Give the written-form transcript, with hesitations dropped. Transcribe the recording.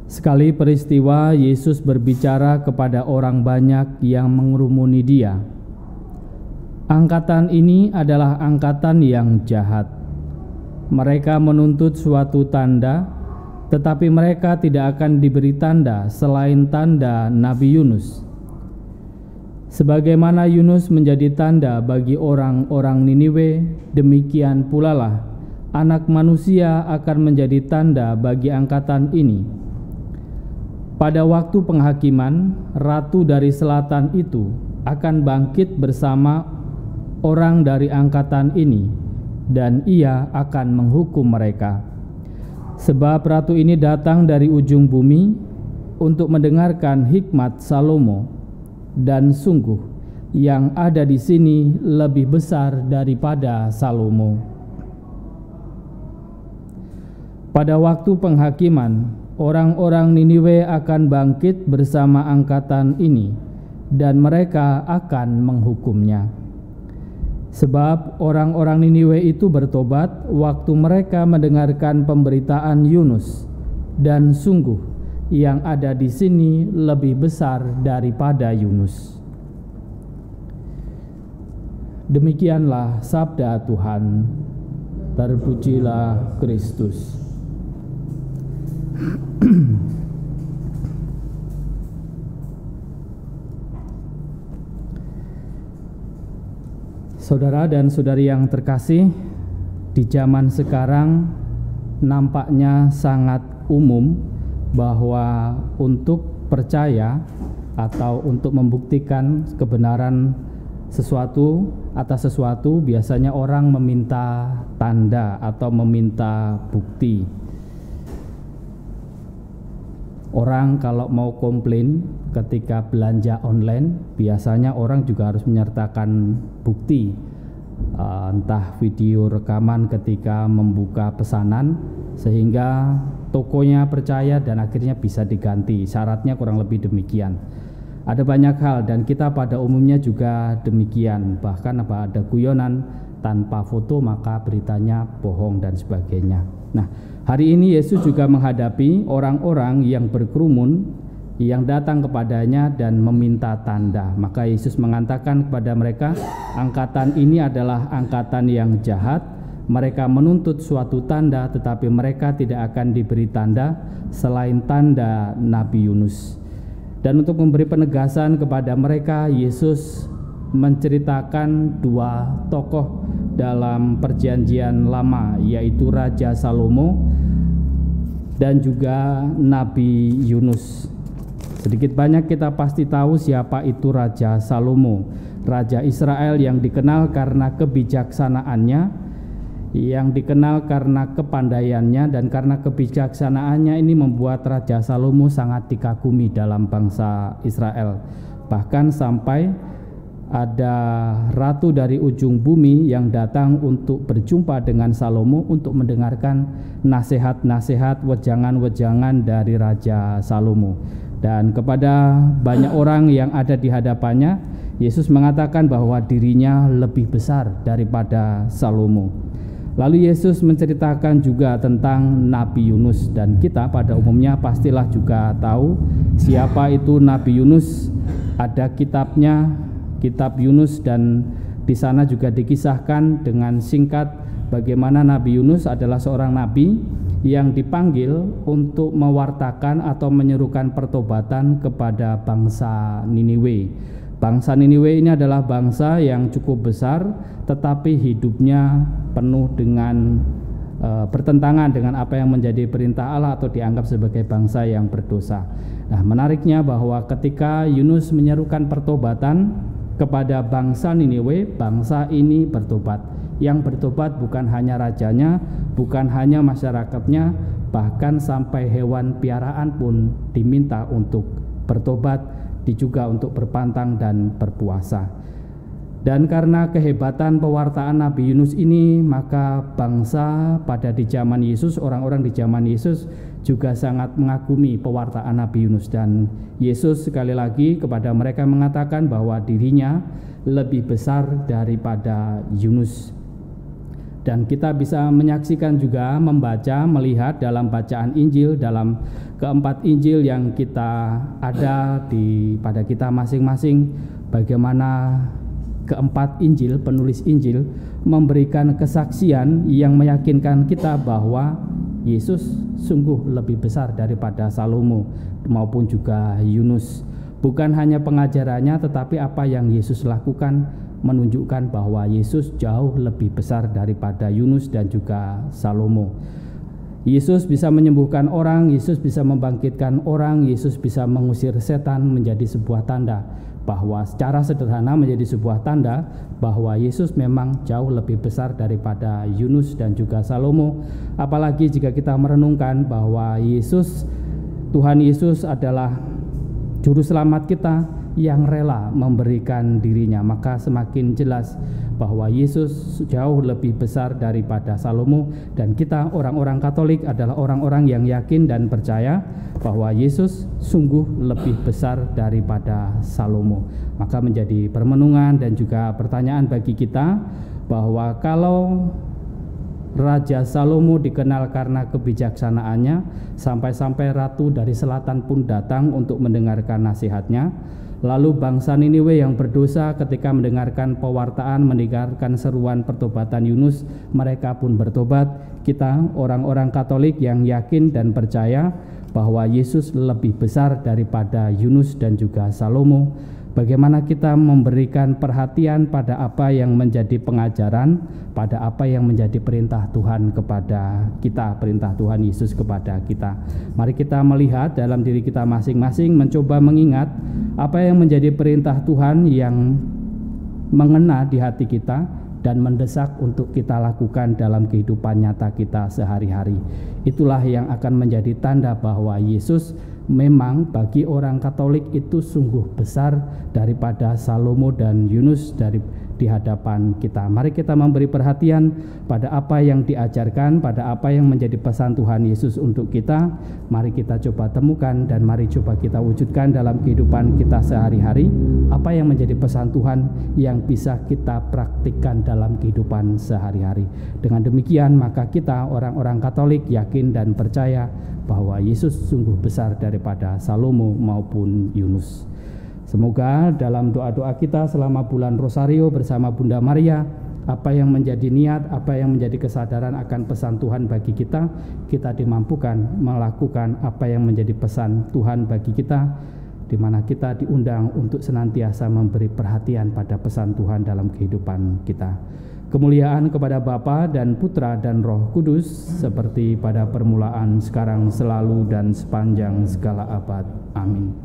Sekali peristiwa, Yesus berbicara kepada orang banyak yang mengerumuni Dia. Angkatan ini adalah angkatan yang jahat. Mereka menuntut suatu tanda, tetapi mereka tidak akan diberi tanda selain tanda Nabi Yunus. Sebagaimana Yunus menjadi tanda bagi orang-orang Niniwe, demikian pula lah Anak Manusia akan menjadi tanda bagi angkatan ini. Pada waktu penghakiman, Ratu dari Selatan itu akan bangkit bersama orang dari angkatan ini, dan ia akan menghukum mereka. Sebab Ratu ini datang dari ujung bumi untuk mendengarkan hikmat Salomo, dan sungguh yang ada di sini lebih besar daripada Salomo. Pada waktu penghakiman, orang-orang Niniwe akan bangkit bersama angkatan ini, dan mereka akan menghukumnya. Sebab orang-orang Niniwe itu bertobat waktu mereka mendengarkan pemberitaan Yunus, dan sungguh yang ada di sini lebih besar daripada Yunus. Demikianlah sabda Tuhan. Terpujilah Kristus. Saudara dan saudari yang terkasih, di zaman sekarang nampaknya sangat umum bahwa untuk percaya atau untuk membuktikan kebenaran sesuatu atas sesuatu, biasanya orang meminta tanda atau meminta bukti. Orang kalau mau komplain ketika belanja online, biasanya orang juga harus menyertakan bukti, entah video rekaman ketika membuka pesanan, sehingga tokonya percaya dan akhirnya bisa diganti. Syaratnya kurang lebih demikian. Ada banyak hal dan kita pada umumnya juga demikian. Bahkan ada guyonan, tanpa foto maka beritanya bohong dan sebagainya. Nah, hari ini Yesus juga menghadapi orang-orang yang berkerumun yang datang kepadanya dan meminta tanda. Maka Yesus mengatakan kepada mereka, angkatan ini adalah angkatan yang jahat. Mereka menuntut suatu tanda, tetapi mereka tidak akan diberi tanda selain tanda Nabi Yunus. Dan untuk memberi penegasan kepada mereka, Yesus menceritakan dua tokoh dalam perjanjian lama, yaitu Raja Salomo dan juga Nabi Yunus. Sedikit banyak kita pasti tahu siapa itu Raja Salomo, Raja Israel yang dikenal karena kebijaksanaannya, yang dikenal karena kepandaiannya, dan karena kebijaksanaannya ini membuat Raja Salomo sangat dikagumi dalam bangsa Israel. Bahkan sampai ada ratu dari ujung bumi yang datang untuk berjumpa dengan Salomo untuk mendengarkan nasihat-nasihat, wejangan-wejangan dari Raja Salomo. Dan kepada banyak orang yang ada di hadapannya, Yesus mengatakan bahwa dirinya lebih besar daripada Salomo. Lalu Yesus menceritakan juga tentang Nabi Yunus, dan kita pada umumnya pastilah juga tahu siapa itu Nabi Yunus. Ada kitabnya, Kitab Yunus, dan di sana juga dikisahkan dengan singkat bagaimana Nabi Yunus adalah seorang nabi yang dipanggil untuk mewartakan atau menyerukan pertobatan kepada bangsa Niniwe. Bangsa Niniwe ini adalah bangsa yang cukup besar, tetapi hidupnya penuh dengan bertentangan dengan apa yang menjadi perintah Allah atau dianggap sebagai bangsa yang berdosa. Nah, menariknya bahwa ketika Yunus menyerukan pertobatan kepada bangsa Niniwe, bangsa ini bertobat. Yang bertobat bukan hanya rajanya, bukan hanya masyarakatnya, bahkan sampai hewan piaraan pun diminta untuk bertobat, juga untuk berpantang dan berpuasa. Dan karena kehebatan pewartaan Nabi Yunus ini, maka bangsa pada di zaman Yesus, orang-orang di zaman Yesus juga sangat mengagumi pewartaan Nabi Yunus. Dan Yesus sekali lagi kepada mereka mengatakan bahwa dirinya lebih besar daripada Yunus. Dan kita bisa menyaksikan juga, membaca, melihat dalam bacaan Injil, dalam keempat Injil yang kita ada pada kita masing-masing, bagaimana keempat Injil, penulis Injil memberikan kesaksian yang meyakinkan kita bahwa Yesus sungguh lebih besar daripada Salomo maupun juga Yunus. Bukan hanya pengajarannya, tetapi apa yang Yesus lakukan menunjukkan bahwa Yesus jauh lebih besar daripada Yunus dan juga Salomo. Yesus bisa menyembuhkan orang, Yesus bisa membangkitkan orang, Yesus bisa mengusir setan, menjadi sebuah tanda bahwa secara sederhana menjadi sebuah tanda bahwa Yesus memang jauh lebih besar daripada Yunus dan juga Salomo. Apalagi jika kita merenungkan bahwa Tuhan Yesus adalah juru selamat kita yang rela memberikan dirinya, maka semakin jelas bahwa Yesus jauh lebih besar daripada Salomo. Dan kita orang-orang Katolik adalah orang-orang yang yakin dan percaya bahwa Yesus sungguh lebih besar daripada Salomo. Maka menjadi permenungan dan juga pertanyaan bagi kita bahwa kalau Raja Salomo dikenal karena kebijaksanaannya, sampai-sampai ratu dari selatan pun datang untuk mendengarkan nasihatnya. Lalu bangsa Niniwe yang berdosa ketika mendengarkan pewartaan, mendengarkan seruan pertobatan Yunus, mereka pun bertobat. Kita orang-orang Katolik yang yakin dan percaya bahwa Yesus lebih besar daripada Yunus dan juga Salomo. Bagaimana kita memberikan perhatian pada apa yang menjadi pengajaran, pada apa yang menjadi perintah Tuhan kepada kita, perintah Tuhan Yesus kepada kita. Mari kita melihat dalam diri kita masing-masing, mencoba mengingat apa yang menjadi perintah Tuhan yang mengena di hati kita dan mendesak untuk kita lakukan dalam kehidupan nyata kita sehari-hari. Itulah yang akan menjadi tanda bahwa Yesus memang bagi orang Katolik itu sungguh besar daripada Salomo dan Yunus di hadapan kita. Mari kita memberi perhatian pada apa yang diajarkan, pada apa yang menjadi pesan Tuhan Yesus untuk kita. Mari kita coba temukan dan mari coba kita wujudkan dalam kehidupan kita sehari-hari. Apa yang menjadi pesan Tuhan yang bisa kita praktikkan dalam kehidupan sehari-hari. Dengan demikian maka kita orang-orang Katolik yakin dan percaya bahwa Yesus sungguh besar daripada Salomo maupun Yunus. Semoga dalam doa-doa kita selama bulan Rosario bersama Bunda Maria, apa yang menjadi niat, apa yang menjadi kesadaran akan pesan Tuhan bagi kita, kita dimampukan melakukan apa yang menjadi pesan Tuhan bagi kita, di mana kita diundang untuk senantiasa memberi perhatian pada pesan Tuhan dalam kehidupan kita. Kemuliaan kepada Bapa dan Putra dan Roh Kudus, seperti pada permulaan, sekarang, selalu, dan sepanjang segala abad. Amin.